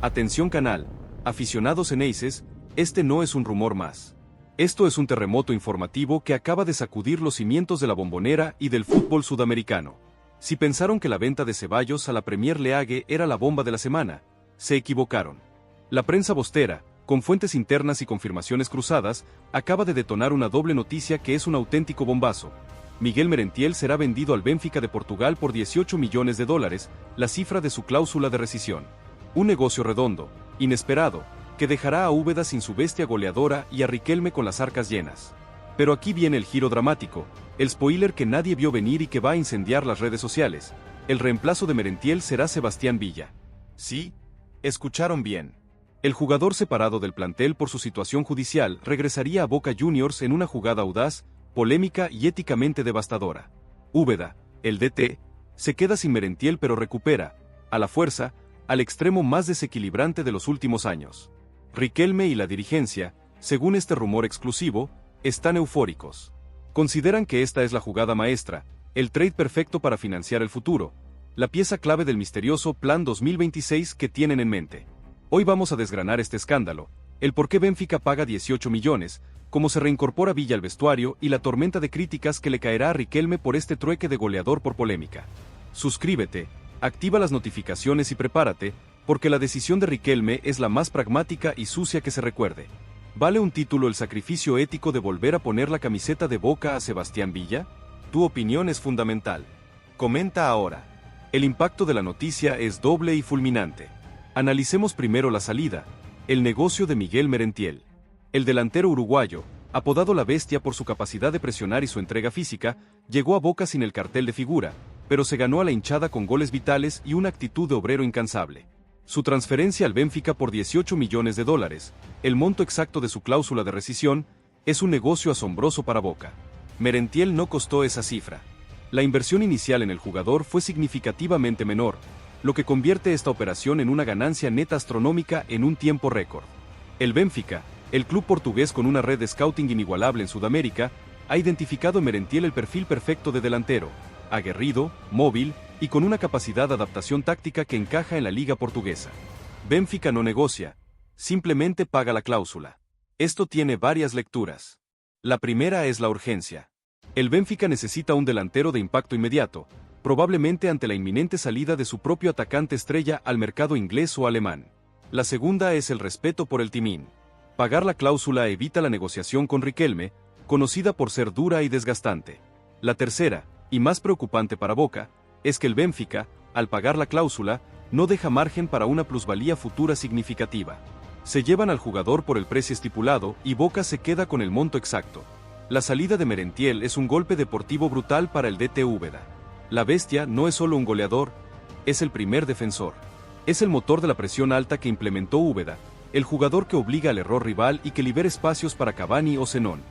Atención canal, aficionados Eneises, este no es un rumor más. Esto es un terremoto informativo que acaba de sacudir los cimientos de la Bombonera y del fútbol sudamericano. Si pensaron que la venta de Ceballos a la Premier League era la bomba de la semana, se equivocaron. La prensa bostera, con fuentes internas y confirmaciones cruzadas, acaba de detonar una doble noticia que es un auténtico bombazo. Miguel Merentiel será vendido al Benfica de Portugal por 18 millones de dólares, la cifra de su cláusula de rescisión. Un negocio redondo, inesperado, que dejará a Úbeda sin su bestia goleadora y a Riquelme con las arcas llenas. Pero aquí viene el giro dramático, el spoiler que nadie vio venir y que va a incendiar las redes sociales. El reemplazo de Merentiel será Sebastián Villa. Sí, escucharon bien. El jugador separado del plantel por su situación judicial regresaría a Boca Juniors en una jugada audaz, polémica y éticamente devastadora. Úbeda, el DT, se queda sin Merentiel pero recupera, a la fuerza, al extremo más desequilibrante de los últimos años. Riquelme y la dirigencia, según este rumor exclusivo, están eufóricos. Consideran que esta es la jugada maestra, el trade perfecto para financiar el futuro, la pieza clave del misterioso Plan 2026 que tienen en mente. Hoy vamos a desgranar este escándalo, el por qué Benfica paga 18 millones, cómo se reincorpora Villa al vestuario y la tormenta de críticas que le caerá a Riquelme por este trueque de goleador por polémica. Suscríbete, activa las notificaciones y prepárate, porque la decisión de Riquelme es la más pragmática y sucia que se recuerde. ¿Vale un título el sacrificio ético de volver a poner la camiseta de Boca a Sebastián Villa? Tu opinión es fundamental. Comenta ahora. El impacto de la noticia es doble y fulminante. Analicemos primero la salida, el negocio de Miguel Merentiel. El delantero uruguayo, apodado La Bestia por su capacidad de presionar y su entrega física, llegó a Boca sin el cartel de figura, pero se ganó a la hinchada con goles vitales y una actitud de obrero incansable. Su transferencia al Benfica por 18 millones de dólares, el monto exacto de su cláusula de rescisión, es un negocio asombroso para Boca. Merentiel no costó esa cifra. La inversión inicial en el jugador fue significativamente menor, lo que convierte esta operación en una ganancia neta astronómica en un tiempo récord. El Benfica, el club portugués con una red de scouting inigualable en Sudamérica, ha identificado en Merentiel el perfil perfecto de delantero, aguerrido, móvil y con una capacidad de adaptación táctica que encaja en la liga portuguesa. Benfica no negocia, simplemente paga la cláusula. Esto tiene varias lecturas. La primera es la urgencia. El Benfica necesita un delantero de impacto inmediato, probablemente ante la inminente salida de su propio atacante estrella al mercado inglés o alemán. La segunda es el respeto por el timín. Pagar la cláusula evita la negociación con Riquelme, conocida por ser dura y desgastante. La tercera, y más preocupante para Boca, es que el Benfica, al pagar la cláusula, no deja margen para una plusvalía futura significativa. Se llevan al jugador por el precio estipulado y Boca se queda con el monto exacto. La salida de Merentiel es un golpe deportivo brutal para el DT Úbeda. La Bestia no es solo un goleador, es el primer defensor. Es el motor de la presión alta que implementó Úbeda, el jugador que obliga al error rival y que libera espacios para Cavani o Zenón.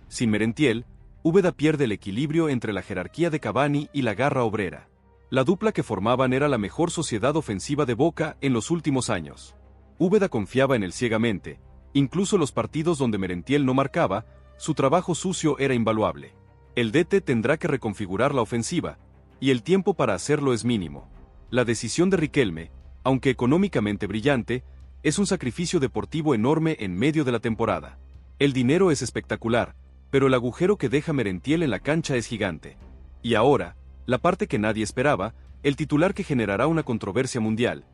Sin Merentiel, Úbeda pierde el equilibrio entre la jerarquía de Cavani y la garra obrera. La dupla que formaban era la mejor sociedad ofensiva de Boca en los últimos años. Úbeda confiaba en él ciegamente, incluso los partidos donde Merentiel no marcaba, su trabajo sucio era invaluable. El DT tendrá que reconfigurar la ofensiva, y el tiempo para hacerlo es mínimo. La decisión de Riquelme, aunque económicamente brillante, es un sacrificio deportivo enorme en medio de la temporada. El dinero es espectacular, pero el agujero que deja Merentiel en la cancha es gigante. Y ahora, la parte que nadie esperaba, el titular que generará una controversia mundial.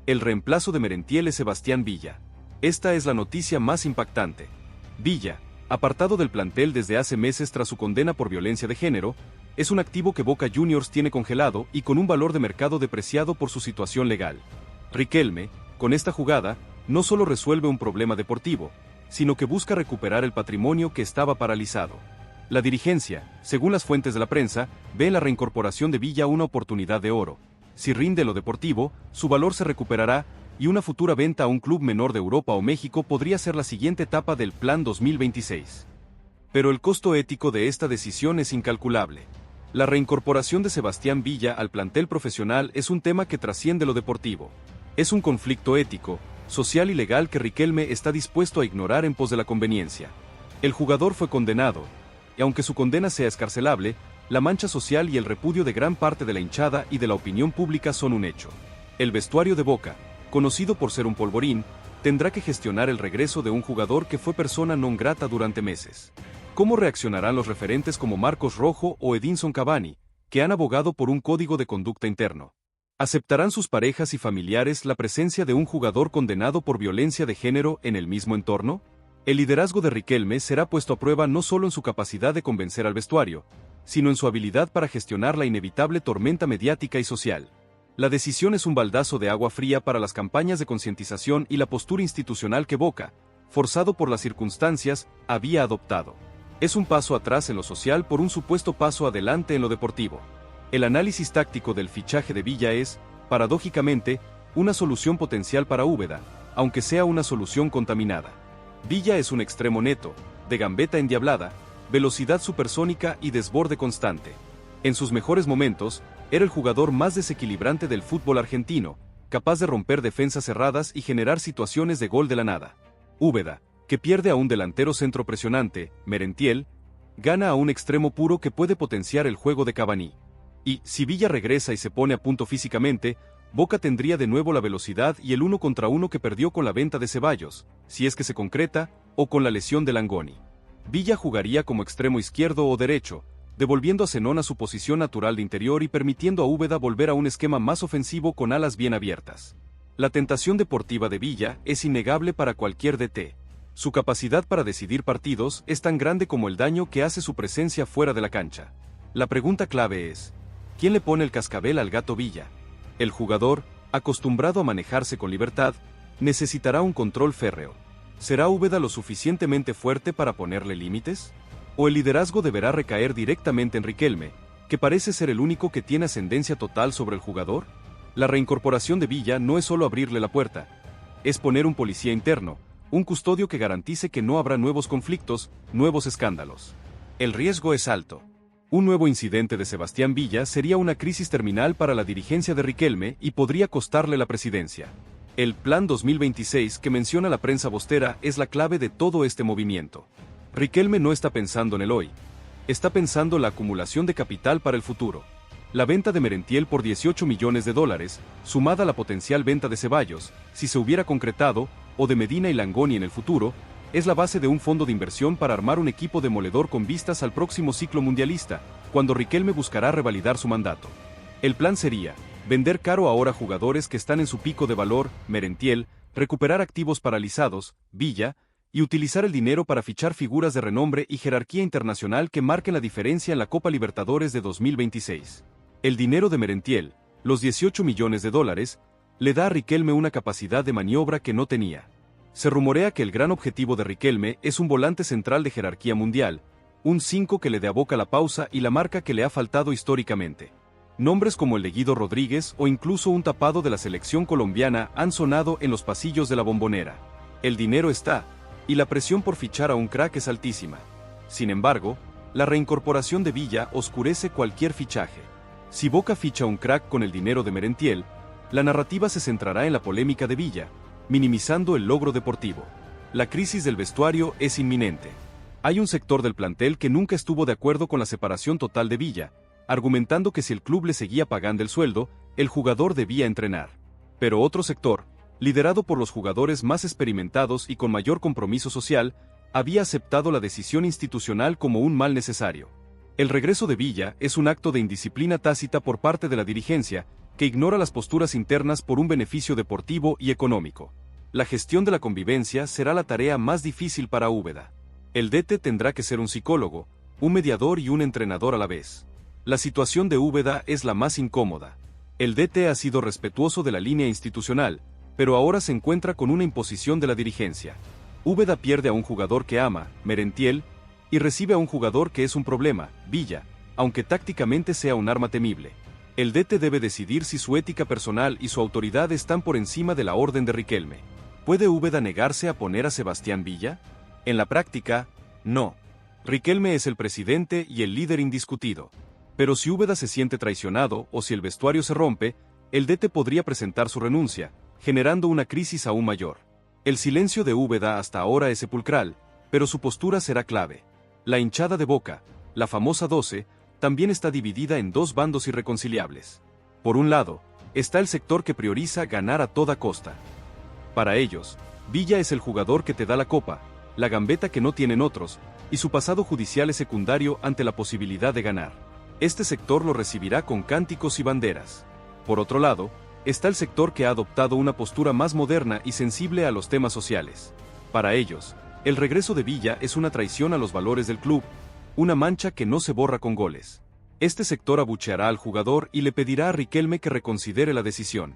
El reemplazo de Merentiel es Sebastián Villa. Esta es la noticia más impactante. Villa, apartado del plantel desde hace meses tras su condena por violencia de género, es un activo que Boca Juniors tiene congelado y con un valor de mercado depreciado por su situación legal. Riquelme, con esta jugada, no solo resuelve un problema deportivo, sino que busca recuperar el patrimonio que estaba paralizado. La dirigencia, según las fuentes de la prensa, ve en la reincorporación de Villa una oportunidad de oro. Si rinde lo deportivo, su valor se recuperará, y una futura venta a un club menor de Europa o México podría ser la siguiente etapa del Plan 2026. Pero el costo ético de esta decisión es incalculable. La reincorporación de Sebastián Villa al plantel profesional es un tema que trasciende lo deportivo. Es un conflicto ético, social y legal que Riquelme está dispuesto a ignorar en pos de la conveniencia. El jugador fue condenado, y aunque su condena sea excarcelable, la mancha social y el repudio de gran parte de la hinchada y de la opinión pública son un hecho. El vestuario de Boca, conocido por ser un polvorín, tendrá que gestionar el regreso de un jugador que fue persona non grata durante meses. ¿Cómo reaccionarán los referentes como Marcos Rojo o Edinson Cavani, que han abogado por un código de conducta interno? ¿Aceptarán sus parejas y familiares la presencia de un jugador condenado por violencia de género en el mismo entorno? El liderazgo de Riquelme será puesto a prueba no solo en su capacidad de convencer al vestuario, sino en su habilidad para gestionar la inevitable tormenta mediática y social. La decisión es un baldazo de agua fría para las campañas de concientización y la postura institucional que Boca, forzado por las circunstancias, había adoptado. Es un paso atrás en lo social por un supuesto paso adelante en lo deportivo. El análisis táctico del fichaje de Villa es, paradójicamente, una solución potencial para Úbeda, aunque sea una solución contaminada. Villa es un extremo neto, de gambeta endiablada, velocidad supersónica y desborde constante. En sus mejores momentos, era el jugador más desequilibrante del fútbol argentino, capaz de romper defensas cerradas y generar situaciones de gol de la nada. Úbeda, que pierde a un delantero centro presionante, Merentiel, gana a un extremo puro que puede potenciar el juego de Cavani. Y, si Villa regresa y se pone a punto físicamente, Boca tendría de nuevo la velocidad y el 1 contra 1 que perdió con la venta de Ceballos, si es que se concreta, o con la lesión de Langoni. Villa jugaría como extremo izquierdo o derecho, devolviendo a Zenón a su posición natural de interior y permitiendo a Úbeda volver a un esquema más ofensivo con alas bien abiertas. La tentación deportiva de Villa es innegable para cualquier DT. Su capacidad para decidir partidos es tan grande como el daño que hace su presencia fuera de la cancha. La pregunta clave es, ¿quién le pone el cascabel al gato Villa? El jugador, acostumbrado a manejarse con libertad, necesitará un control férreo. ¿Será Úbeda lo suficientemente fuerte para ponerle límites? ¿O el liderazgo deberá recaer directamente en Riquelme, que parece ser el único que tiene ascendencia total sobre el jugador? La reincorporación de Villa no es solo abrirle la puerta, es poner un policía interno, un custodio que garantice que no habrá nuevos conflictos, nuevos escándalos. El riesgo es alto. Un nuevo incidente de Sebastián Villa sería una crisis terminal para la dirigencia de Riquelme y podría costarle la presidencia. El Plan 2026 que menciona la prensa bostera es la clave de todo este movimiento. Riquelme no está pensando en el hoy. Está pensando la acumulación de capital para el futuro. La venta de Merentiel por $18 millones, sumada a la potencial venta de Ceballos, si se hubiera concretado, o de Medina y Langoni en el futuro, es la base de un fondo de inversión para armar un equipo demoledor con vistas al próximo ciclo mundialista, cuando Riquelme buscará revalidar su mandato. El plan sería vender caro ahora jugadores que están en su pico de valor, Merentiel, recuperar activos paralizados, Villa, y utilizar el dinero para fichar figuras de renombre y jerarquía internacional que marquen la diferencia en la Copa Libertadores de 2026. El dinero de Merentiel, los $18 millones, le da a Riquelme una capacidad de maniobra que no tenía. Se rumorea que el gran objetivo de Riquelme es un volante central de jerarquía mundial, un 5 que le dé a Boca la pausa y la marca que le ha faltado históricamente. Nombres como el de Guido Rodríguez o incluso un tapado de la selección colombiana han sonado en los pasillos de la Bombonera. El dinero está, y la presión por fichar a un crack es altísima. Sin embargo, la reincorporación de Villa oscurece cualquier fichaje. Si Boca ficha un crack con el dinero de Merentiel, la narrativa se centrará en la polémica de Villa, minimizando el logro deportivo. La crisis del vestuario es inminente. Hay un sector del plantel que nunca estuvo de acuerdo con la separación total de Villa, argumentando que si el club le seguía pagando el sueldo, el jugador debía entrenar. Pero otro sector, liderado por los jugadores más experimentados y con mayor compromiso social, había aceptado la decisión institucional como un mal necesario. El regreso de Villa es un acto de indisciplina tácita por parte de la dirigencia, que ignora las posturas internas por un beneficio deportivo y económico. La gestión de la convivencia será la tarea más difícil para Úbeda. El DT tendrá que ser un psicólogo, un mediador y un entrenador a la vez. La situación de Úbeda es la más incómoda. El DT ha sido respetuoso de la línea institucional, pero ahora se encuentra con una imposición de la dirigencia. Úbeda pierde a un jugador que ama, Merentiel, y recibe a un jugador que es un problema, Villa, aunque tácticamente sea un arma temible. El DT debe decidir si su ética personal y su autoridad están por encima de la orden de Riquelme. ¿Puede Úbeda negarse a poner a Sebastián Villa? En la práctica, no. Riquelme es el presidente y el líder indiscutido. Pero si Úbeda se siente traicionado o si el vestuario se rompe, el DT podría presentar su renuncia, generando una crisis aún mayor. El silencio de Úbeda hasta ahora es sepulcral, pero su postura será clave. La hinchada de Boca, la famosa 12, también está dividida en dos bandos irreconciliables. Por un lado, está el sector que prioriza ganar a toda costa. Para ellos, Villa es el jugador que te da la copa, la gambeta que no tienen otros, y su pasado judicial es secundario ante la posibilidad de ganar. Este sector lo recibirá con cánticos y banderas. Por otro lado, está el sector que ha adoptado una postura más moderna y sensible a los temas sociales. Para ellos, el regreso de Villa es una traición a los valores del club, una mancha que no se borra con goles. Este sector abucheará al jugador y le pedirá a Riquelme que reconsidere la decisión.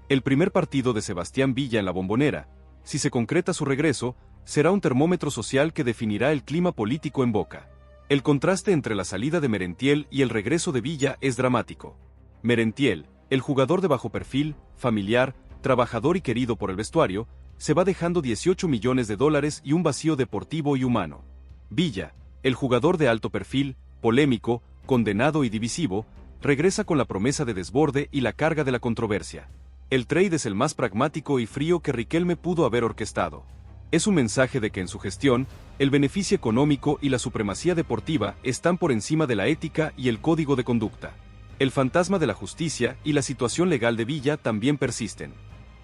El primer partido de Sebastián Villa en la Bombonera, si se concreta su regreso, será un termómetro social que definirá el clima político en Boca. El contraste entre la salida de Merentiel y el regreso de Villa es dramático. Merentiel, el jugador de bajo perfil, familiar, trabajador y querido por el vestuario, se va dejando 18 millones de dólares y un vacío deportivo y humano. Villa, el jugador de alto perfil, polémico, condenado y divisivo, regresa con la promesa de desborde y la carga de la controversia. El trade es el más pragmático y frío que Riquelme pudo haber orquestado. Es un mensaje de que en su gestión, el beneficio económico y la supremacía deportiva están por encima de la ética y el código de conducta. El fantasma de la justicia y la situación legal de Villa también persisten.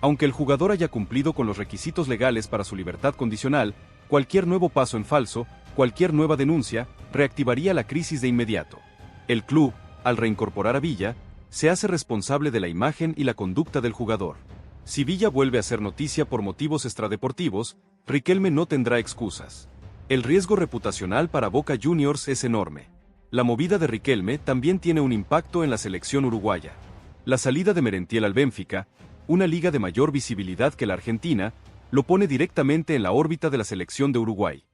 Aunque el jugador haya cumplido con los requisitos legales para su libertad condicional, cualquier nuevo paso en falso, cualquier nueva denuncia, reactivaría la crisis de inmediato. El club, al reincorporar a Villa, se hace responsable de la imagen y la conducta del jugador. Si Villa vuelve a ser noticia por motivos extradeportivos, Riquelme no tendrá excusas. El riesgo reputacional para Boca Juniors es enorme. La movida de Riquelme también tiene un impacto en la selección uruguaya. La salida de Merentiel al Benfica, una liga de mayor visibilidad que la Argentina, lo pone directamente en la órbita de la selección de Uruguay.